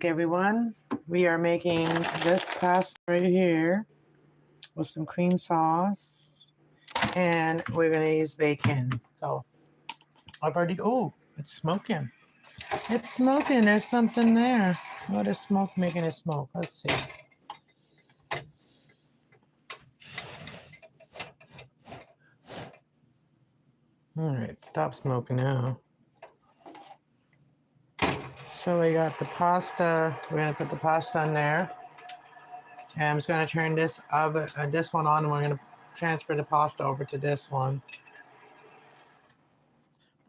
back, everyone. We are making this pasta right here with some cream sauce, and we're going to use bacon. So I've already, oh, it's smoking. It's smoking. There's something there. What is smoke making it smoke? Let's see. All right, stop smoking now. So we got the pasta. We're going to put the pasta in there. And I'm just going to turn this one on, and we're going to transfer the pasta over to this one.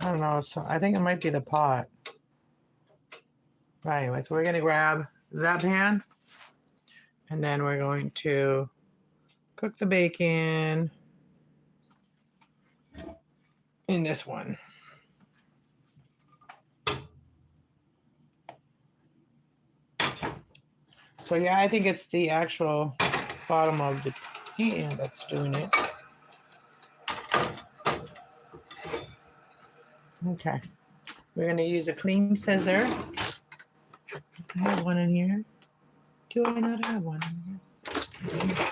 I don't know. So I think it might be the pot. But anyway, so we're going to grab that pan, and then we're going to cook the bacon in this one. So yeah, I think it's the actual bottom of the pan that's doing it. Okay. We're going to use a clean scissor. I have one in here. Do I not have one in here?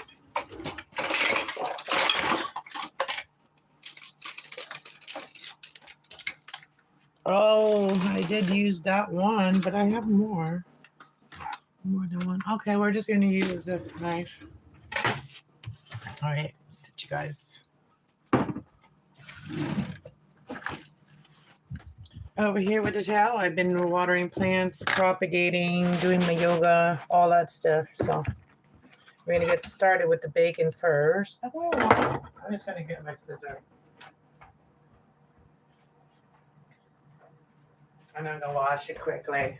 Oh, I did use that one, but I have more. More than one. Okay, we're just going to use the knife. All right, sit you guys. Over here with the towel, I've been watering plants, propagating, doing my yoga, all that stuff. So we're going to get started with the bacon first. Oh, I'm just going to get my scissor. And I'm going to wash it quickly.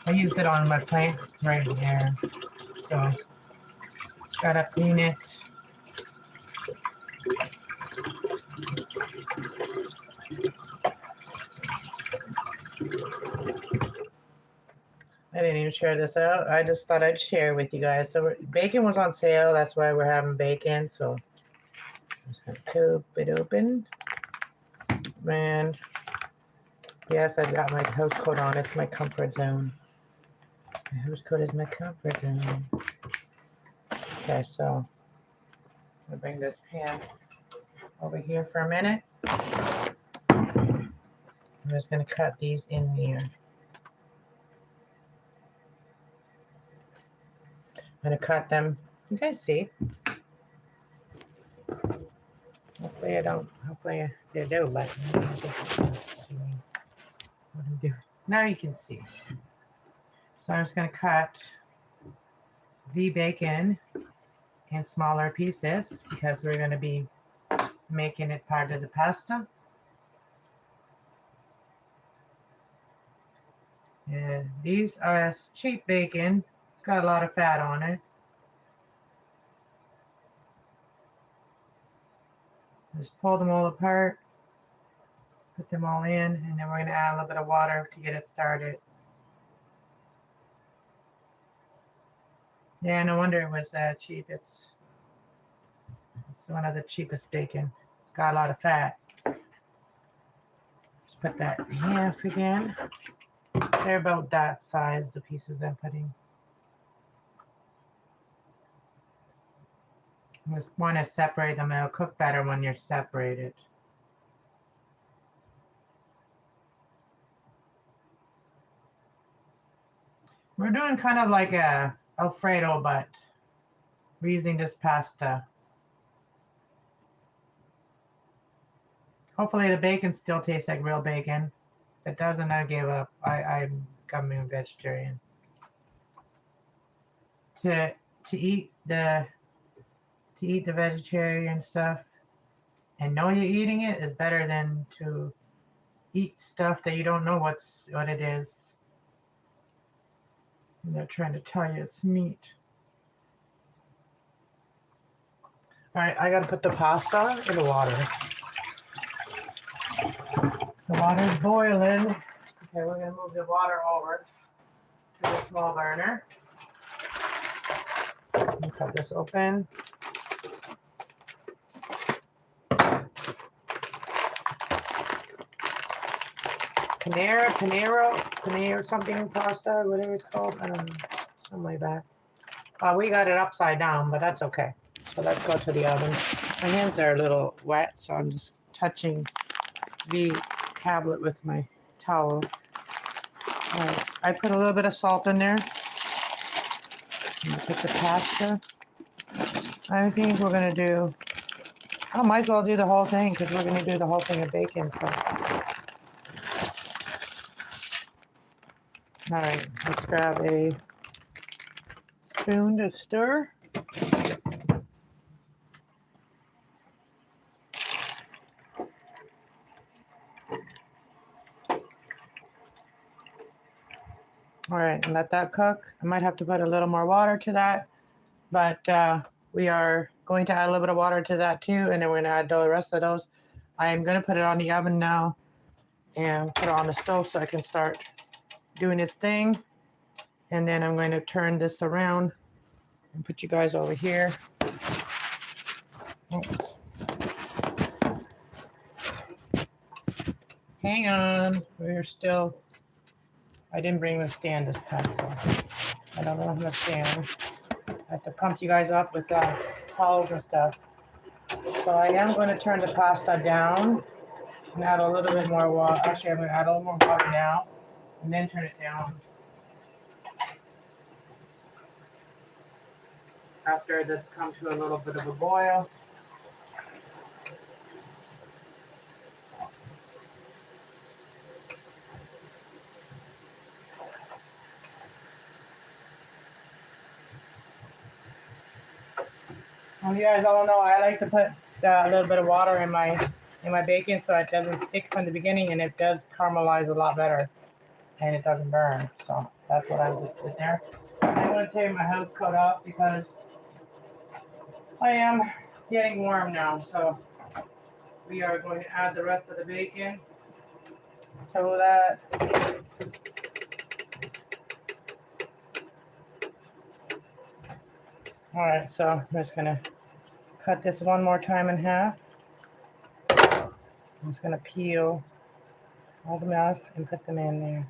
I used it on my plants right here. So gotta clean it. I didn't even share this out. I just thought I'd share with you guys. So bacon was on sale. That's why we're having bacon. So I'm just gonna coop it open. And yes, I've got my house coat on. It's my comfort zone. My house coat is my comfort zone. Okay, so I'll bring this pan over here for a minute. I'm just gonna cut these in here. I'm gonna cut them. You guys see? Hopefully I don't. Hopefully they do. But what I'm doing now, you can see. So I'm just gonna cut the bacon in smaller pieces because we're gonna be making it part of the pasta. And these are cheap bacon. It's got a lot of fat on it. Just pull them all apart, put them all in, and then we're going to add a little bit of water to get it started. Yeah, no wonder it was cheap. It's one of the cheapest bacon. It's got a lot of fat. Just put that in half again. They're about that size, the pieces I'm putting. You just want to separate them. It'll cook better when you're separated. We're doing kind of like a Alfredo, but we're using this pasta. Hopefully the bacon still tastes like real bacon. If it doesn't, I give up. I'm becoming a vegetarian. To eat the vegetarian stuff and know you're eating it is better than to eat stuff that you don't know what it is. And they're trying to tell you it's meat. All right, I gotta put the pasta in the water. The water's boiling. Okay, we're gonna move the water over to the small burner. Cut this open. Panera something pasta, whatever it's called. I don't know, something like that. We got it upside down, but that's okay. So let's go to the oven. My hands are a little wet, so I'm just touching the tablet with my towel. All right, I put a little bit of salt in there. Put the pasta. I think we're gonna do. I might as well do the whole thing because we're gonna do the whole thing of bacon. So, all right, let's grab a spoon to stir. All right, and let that cook. I might have to put a little more water to that, but we are going to add a little bit of water to that too, and then we're gonna add the rest of those. I am gonna put it on the oven now and put it on the stove so I can start doing its thing. And then I'm going to turn this around and put you guys over here. Oops. Hang on, we're still. I didn't bring the stand this time, so I don't know how to stand. I have to pump you guys up with towels and stuff. So I am going to turn the pasta down and add a little bit more water. Actually, I'm going to add a little more water now and then turn it down. After this comes to a little bit of a boil. Well, you guys all know I like to put a little bit of water in my bacon so it doesn't stick from the beginning, and it does caramelize a lot better and it doesn't burn. So that's what I just did there. I'm going to take my house coat off because I am getting warm now. So we are going to add the rest of the bacon to that. All right, so I'm just going to cut this one more time in half. I'm just going to peel all them off and put them in there.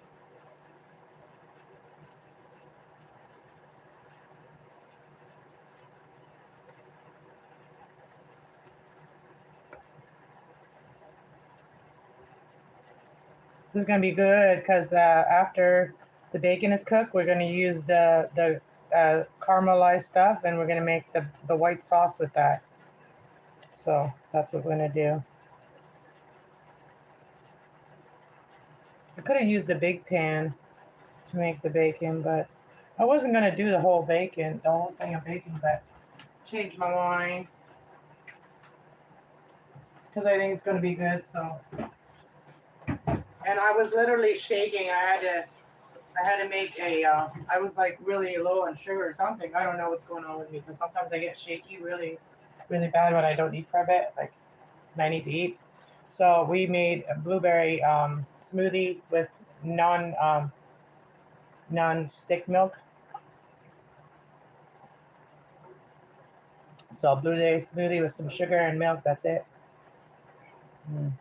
This is going to be good because after the bacon is cooked, we're going to use the caramelized stuff, and we're going to make the white sauce with that. So that's what we're going to do. I could have used the big pan to make the bacon, but I wasn't going to do the whole thing of bacon, but changed my mind because I think it's going to be good. So, and I was literally shaking. I had to make I was like really low on sugar or something. I don't know what's going on with me because sometimes I get shaky really, really bad when I don't eat for a bit, like when I need to eat. So we made a blueberry smoothie with non-stick milk. So blueberry smoothie with some sugar and milk, that's it. I'm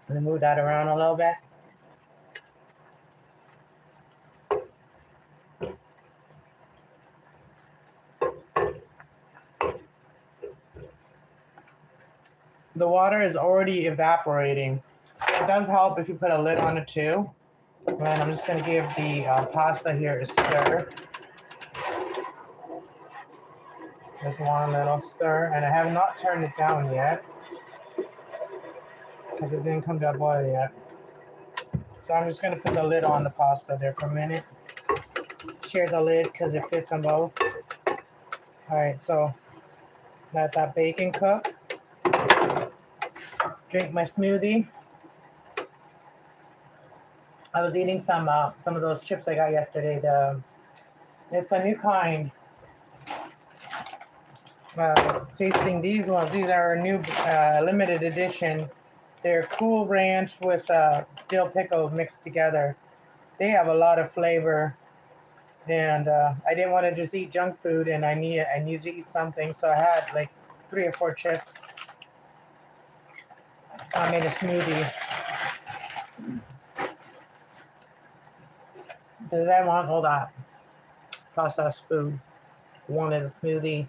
gonna move that around a little bit. The water is already evaporating. It does help if you put a lid on it too. And I'm just going to give the pasta here a stir. Just one little stir. And I have not turned it down yet because it didn't come to a boil yet. So I'm just going to put the lid on the pasta there for a minute. Share the lid because it fits on both. All right, so let that bacon cook. Drink my smoothie. I was eating some of those chips I got yesterday. It's a new kind. Tasting these ones. These are a new limited edition. They're Cool Ranch with dill pickle mixed together. They have a lot of flavor, and I didn't want to just eat junk food, and I needed to eat something, so I had like 3 or 4 chips. I made a smoothie. Because I want all that processed food. I wanted a smoothie.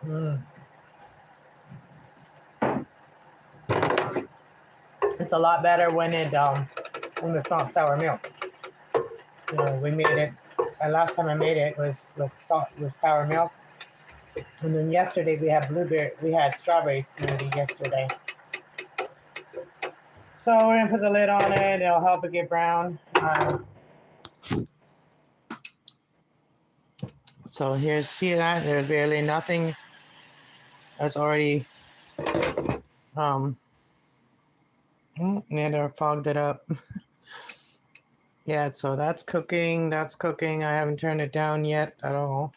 Mm. It's a lot better when it's not sour milk. You know, we made it. Last time I made it was sour milk, and then yesterday we had blueberry. We had strawberry smoothie yesterday. So we're gonna put the lid on it. It'll help it get brown. So here's, see that? There's barely nothing. That's already and I fogged it up. Yeah, so that's cooking. That's cooking. I haven't turned it down yet at all.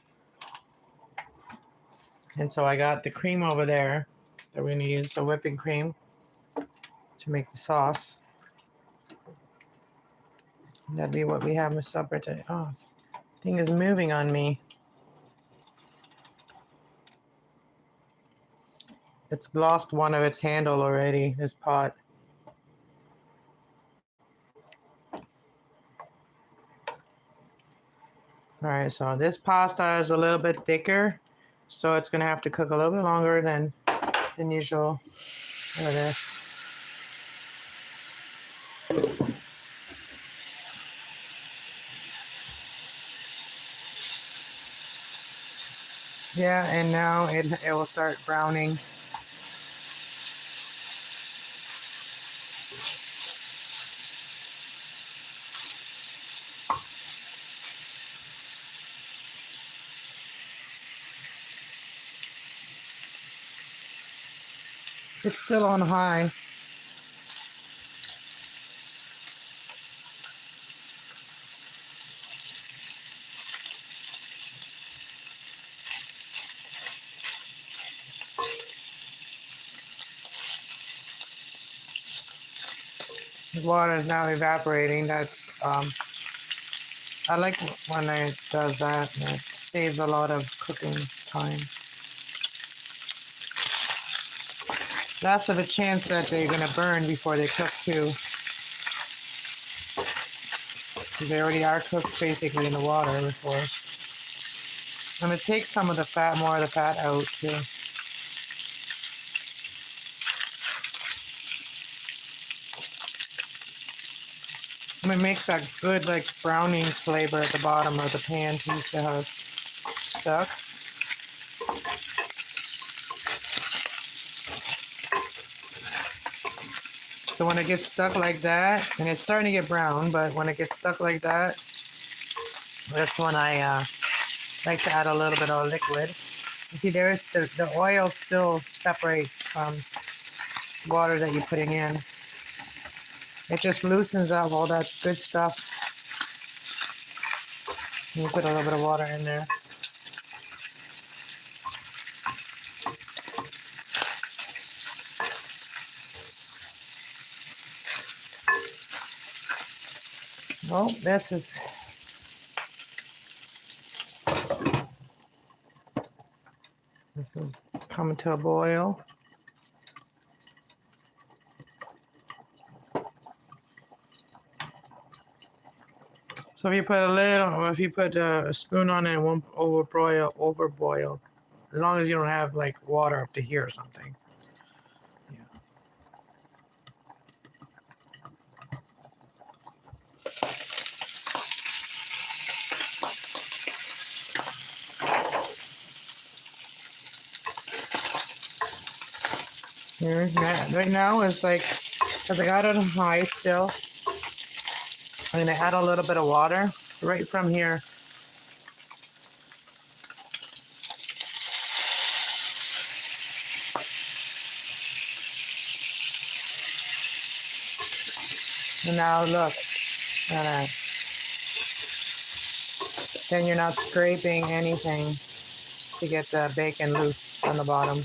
And so I got the cream over there that we're gonna use, the whipping cream, to make the sauce. That'd be what we have for supper today. Oh, thing is moving on me. It's lost one of its handle already, this pot. All right, so this pasta is a little bit thicker, so it's gonna have to cook a little bit longer than usual. Look at this. Yeah, and now it will start browning. It's still on high. The water is now evaporating. That's I like when it does that. It saves a lot of cooking time. Less of a chance that they're gonna burn before they cook too. They already are cooked basically in the water before. And it takes some of the fat, more of the fat out too. And it makes that good like browning flavor at the bottom of the pan too to have stuck. So when it gets stuck like that, and it's starting to get brown, but when it gets stuck like that, that's when I like to add a little bit of liquid. You see, there's the oil still separates from water that you're putting in. It just loosens up all that good stuff. You put a little bit of water in there. Oh, this is coming to a boil. So if you put a lid on, or if you put a spoon on it, it won't overboil. As long as you don't have like water up to here or something. Here, right now it's like, because I got it on high still, I'm gonna add a little bit of water right from here. And now look, then you're not scraping anything to get the bacon loose on the bottom.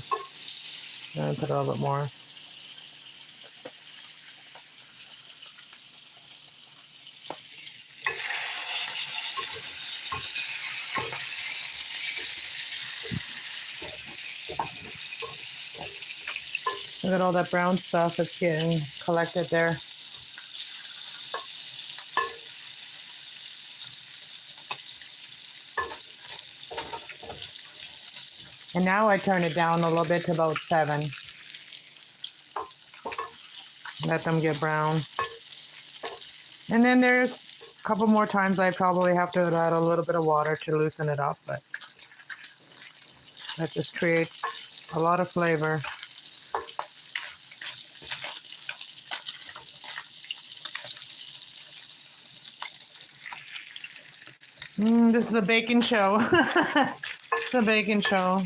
And put a little bit more. Look at all that brown stuff that's getting collected there. And now I turn it down a little bit to about 7. Let them get brown. And then there's a couple more times I probably have to add a little bit of water to loosen it up, but that just creates a lot of flavor. This is a bacon show. It's a bacon show.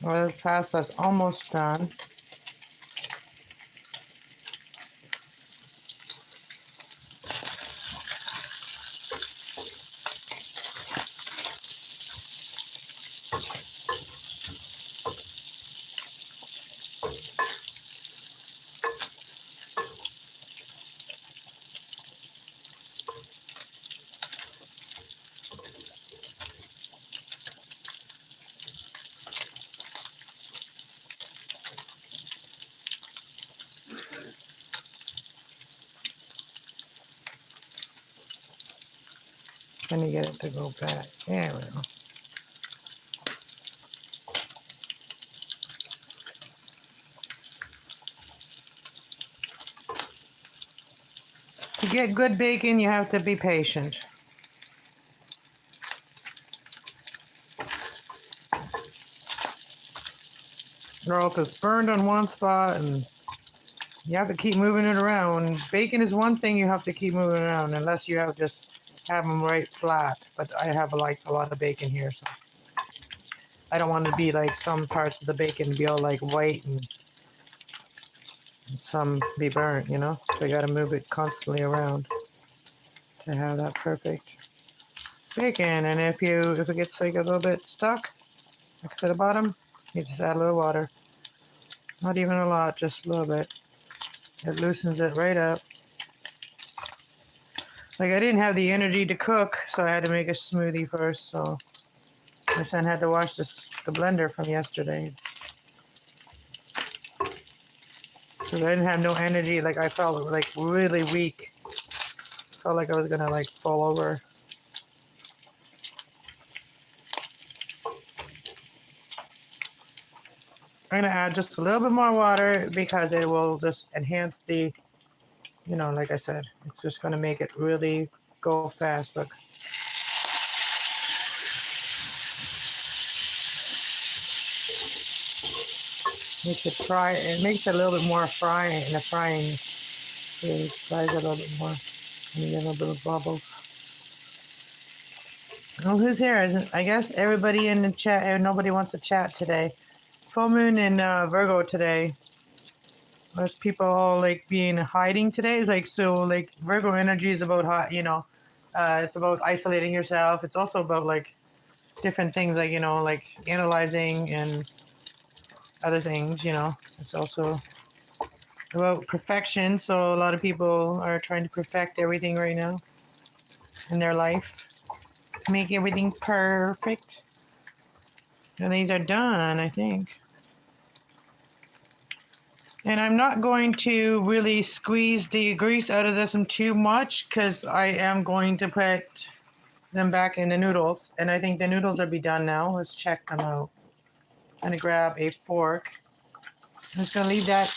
Well, this pasta's almost done. Trying to get it to go back. There we go. To get good bacon, you have to be patient. Or else it's burned on one spot and you have to keep moving it around. Bacon is one thing you have to keep moving around unless you have just have them right flat. But I have like a lot of bacon here, so I don't want to be like some parts of the bacon be all like white and some be burnt, you know? So you got to move it constantly around to have that perfect bacon. And if it gets like a little bit stuck next to the bottom, you just add a little water. Not even a lot, just a little bit. It loosens it right up. Like I didn't have the energy to cook, so I had to make a smoothie first. So my son had to wash the blender from yesterday. So I didn't have no energy. Like I felt like really weak. Felt like I was gonna like fall over. I'm gonna add just a little bit more water because it will just enhance the, you know, like I said, it's just gonna make it really go fast. Look. Makes it fry. It makes it a little bit more frying in the frying. It fries it a little bit more. And you get a little bit of bubbles. Oh, who's here? I guess everybody in the chat. Nobody wants to chat today. Full moon in Virgo today. There's people all like being hiding today. It's like, so like Virgo energy is about, you know, it's about isolating yourself. It's also about like different things, like, you know, like analyzing and other things, you know. It's also about perfection. So a lot of people are trying to perfect everything right now in their life. Make everything perfect. And these are done, I think. And I'm not going to really squeeze the grease out of this too much because I am going to put them back in the noodles. And I think the noodles will be done now. Let's check them out. I'm going to grab a fork. I'm just going to leave that.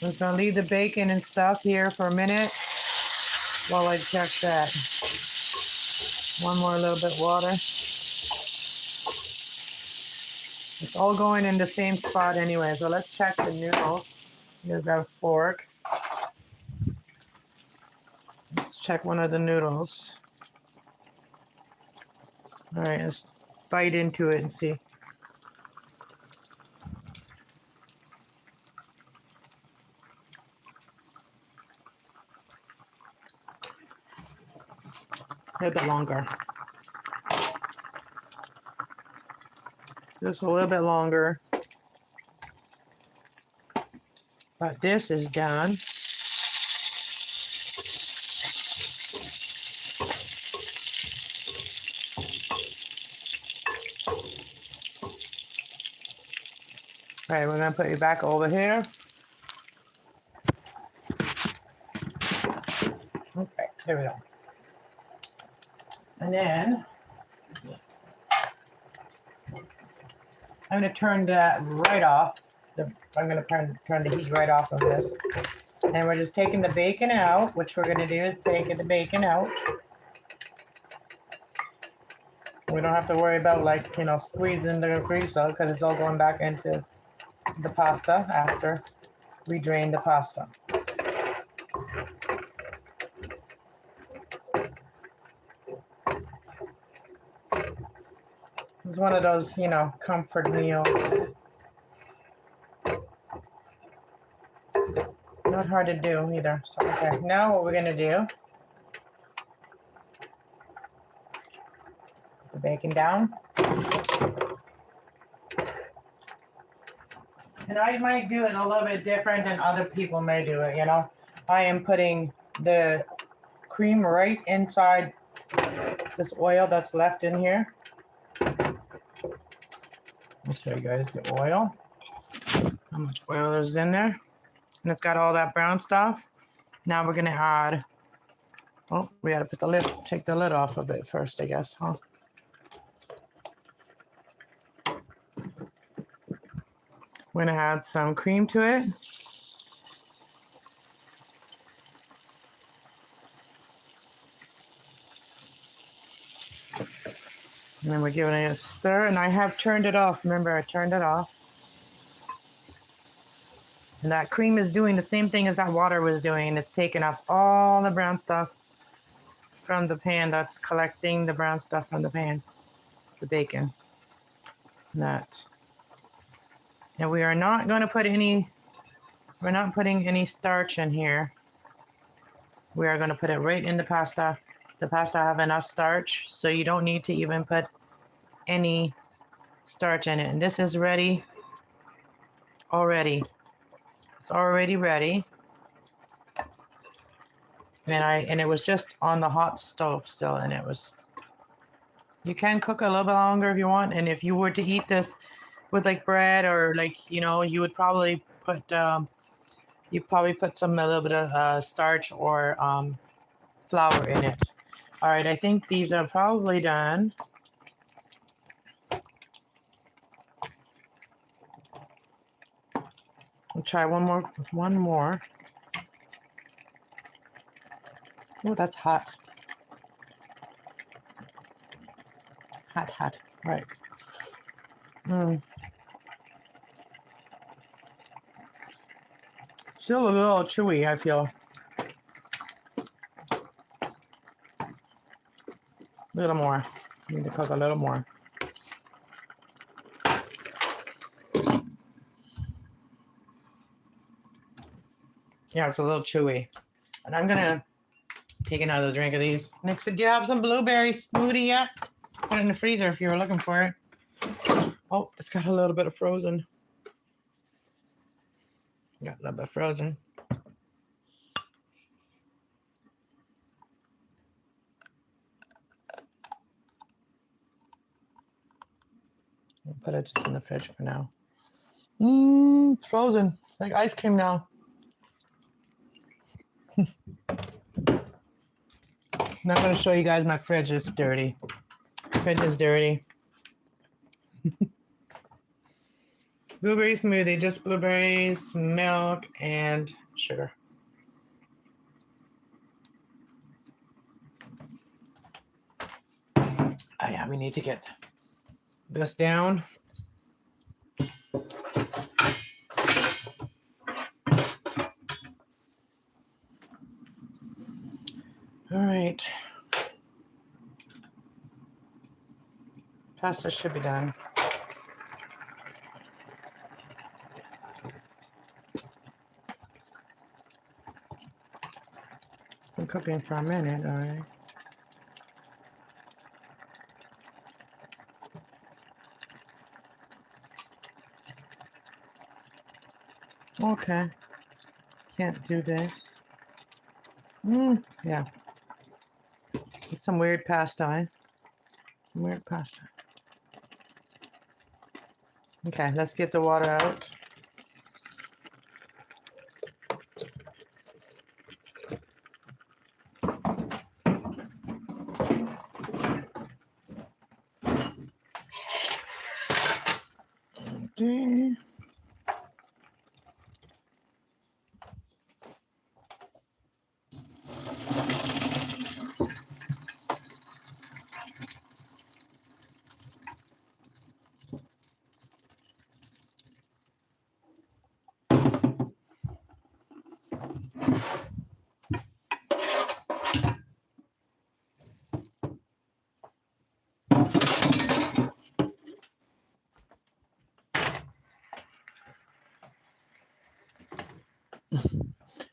I'm just going to leave the bacon and stuff here for a minute while I check that. One more little bit water. It's all going in the same spot anyway, so let's check the noodles. I'm gonna grab a fork. Let's check one of the noodles. All right, let's bite into it and see. A little bit longer. Just a little bit longer. But this is done. Right, we're gonna put you back over here. Okay, there we go. And then I'm gonna turn that right off. I'm gonna turn the heat right off of this. And we're just taking the bacon out. Which we're gonna do is take the bacon out. We don't have to worry about, like, you know, squeezing the grease out because it's all going back into the pasta after we drain the pasta. It's one of those, you know, comfort meals. Not hard to do either. So, okay, now what we're gonna do, put the bacon down. And I might do it a little bit different than other people may do it, you know. I am putting the cream right inside this oil that's left in here. Let me show you guys the oil. How much oil is in there. And it's got all that brown stuff. Now we're gonna add, oh, we gotta put the lid, take the lid off of it first, I guess, huh? We're gonna add some cream to it. And then we're giving it a stir, and I have turned it off. Remember, I turned it off. And that cream is doing the same thing as that water was doing, and it's taking off all the brown stuff from the pan. That's collecting the brown stuff from the pan, the bacon. That. And we are not going to put any, we're not putting any starch in here. We are going to put it right in the pasta. The pasta have enough starch, so you don't need to even put any starch in it. And this is ready already. It's already ready. And it was just on the hot stove still, and it was, you can cook a little bit longer if you want. And if you were to eat this with like bread or like, you know, you would probably put some, a little bit of starch or flour in it. All right, I think these are probably done. We'll try one more. Oh, that's hot. Hot, right. Still a little chewy, I feel. A little more. Need to cook a little more. Yeah, it's a little chewy. And I'm gonna take another drink of these. Next, do you have some blueberry smoothie yet? Put it in the freezer if you were looking for it. Oh, it's got a little bit of frozen. Got a little bit frozen. I'll put it just in the fridge for now. It's frozen. It's like ice cream now. I'm not going to show you guys my fridge. It's dirty. Fridge is dirty. Blueberry smoothie, just blueberries, milk, and sugar. Oh yeah, we need to get this down. All right. Pasta should be done. It's been cooking for a minute, all right. Okay. Can't do this. Yeah. It's some weird pasta, eh? Some weird pasta. Okay, let's get the water out. there.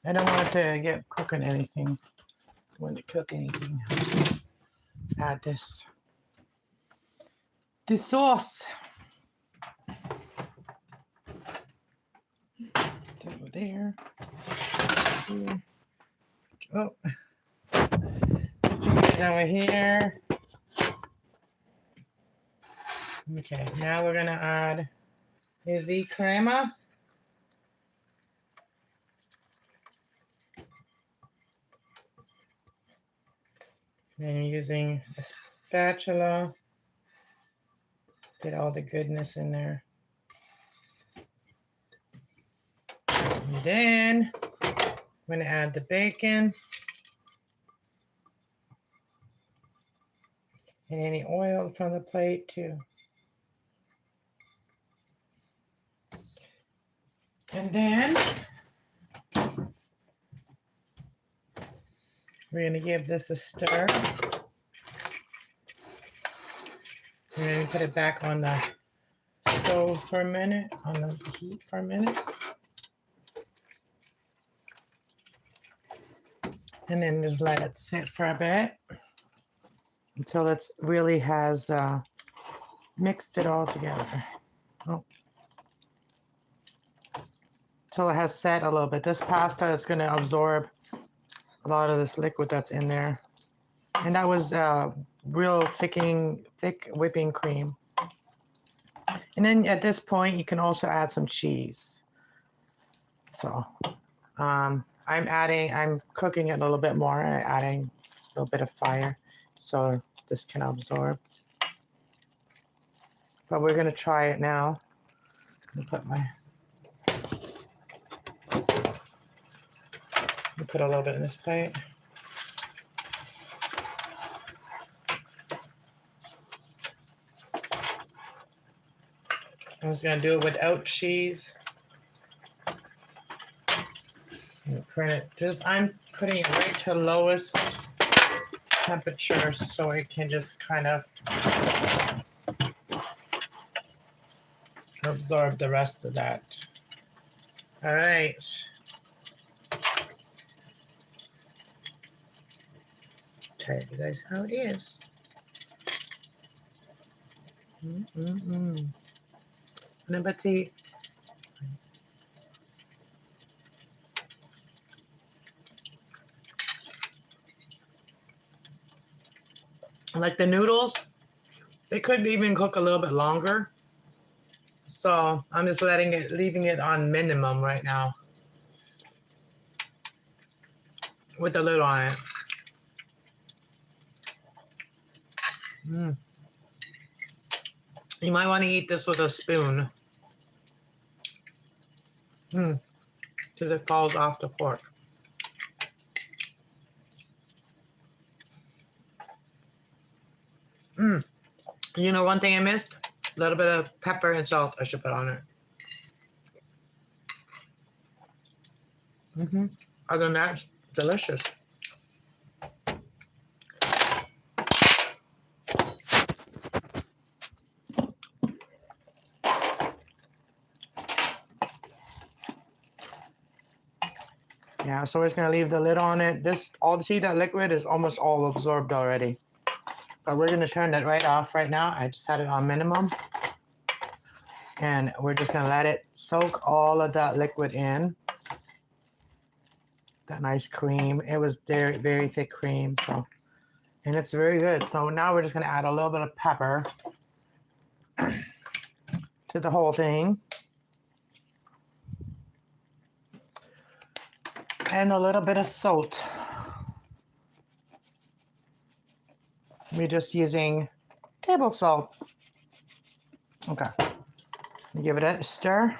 I don't want it to get cooking anything. When to cook anything, add this sauce. Over there. Oh, chickens over here. Okay, now we're gonna add the crema. And using a spatula, get all the goodness in there. And then I'm going to add the bacon and any oil from the plate too. And then we're going to give this a stir. And then put it back on the stove for a minute, on the heat for a minute. And then just let it sit for a bit until it really has mixed it all together. Oh. Until it has set a little bit. This pasta is going to absorb a lot of this liquid that's in there. And that was real thick whipping cream. And then at this point, you can also add some cheese. So I'm cooking it a little bit more and adding a little bit of fire so this can absorb. But we're going to try it now. I'm going to put a little bit in this plate. I'm just going to do it without cheese. I'm putting it right to lowest temperature so it can just kind of absorb the rest of that. All right. Tell you guys how it is. Number tea. Like the noodles, they could even cook a little bit longer. So I'm just leaving it on minimum right now with the lid on it. You might want to eat this with a spoon. Because it falls off the fork. You know, one thing I missed? A little bit of pepper and salt I should put on it. Other than that, it's delicious. Yeah, so we're just gonna leave the lid on it. See that liquid is almost all absorbed already. But we're gonna turn that right off right now. I just had it on minimum. And we're just gonna let it soak all of that liquid in. That nice cream. It was very, very thick cream, and it's very good. So now we're just gonna add a little bit of pepper to the whole thing. And a little bit of salt. We're just using table salt. Okay. Give it a stir.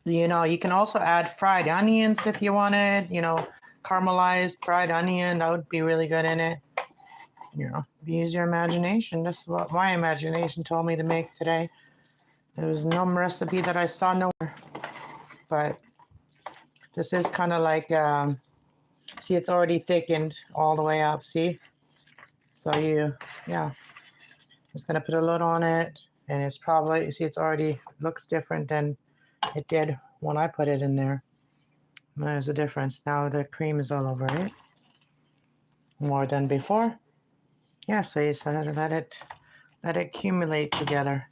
You know, you can also add fried onions if you wanted, you know, caramelized fried onion. That would be really good in it. You know, use your imagination. This is what my imagination told me to make today. There was no recipe that I saw nowhere. But this is kind of like, see, it's already thickened all the way up, see? So yeah, just going to put a lid on it. And it's probably, you see, it's already looks different than it did when I put it in there. There's a difference. Now the cream is all over it. More than before. Yeah, so you just let it accumulate together.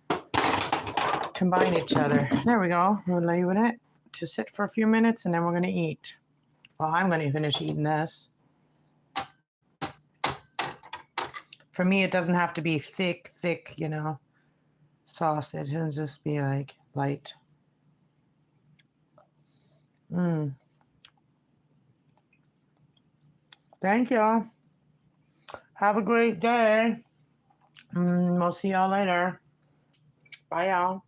Combine each other. There we go. We'll leave it to sit for a few minutes and then we're going to eat. Well, I'm going to finish eating this. For me, it doesn't have to be thick, you know, sauce. It can just be like light. Thank y'all. Have a great day. We'll see y'all later. Bye, y'all.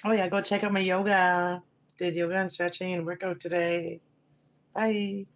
Oh, yeah, go check out my yoga. Did yoga and stretching and workout today. Bye.